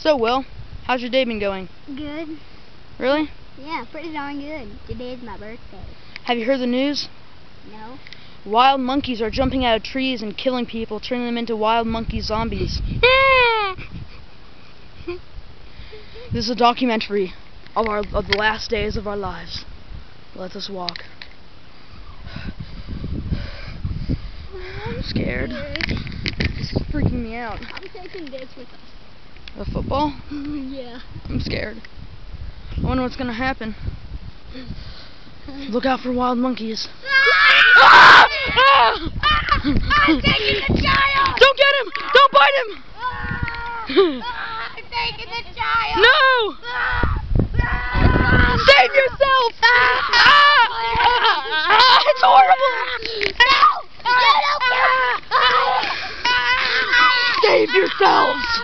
So, Will, how's your day been going? Good. Really? Yeah, pretty darn good. Today's my birthday. Have you heard the news? No. Wild monkeys are jumping out of trees and killing people, turning them into wild monkey zombies. This is a documentary of the last days of our lives. Let us walk. I'm scared. This is freaking me out. I'm taking this with us. A football? Yeah. I'm scared. I wonder what's gonna happen. Look out for wild monkeys. I'm taking the child! Don't get him! Don't bite him! I'm taking the child! No! Save yourself! It's horrible! No! Save yourselves!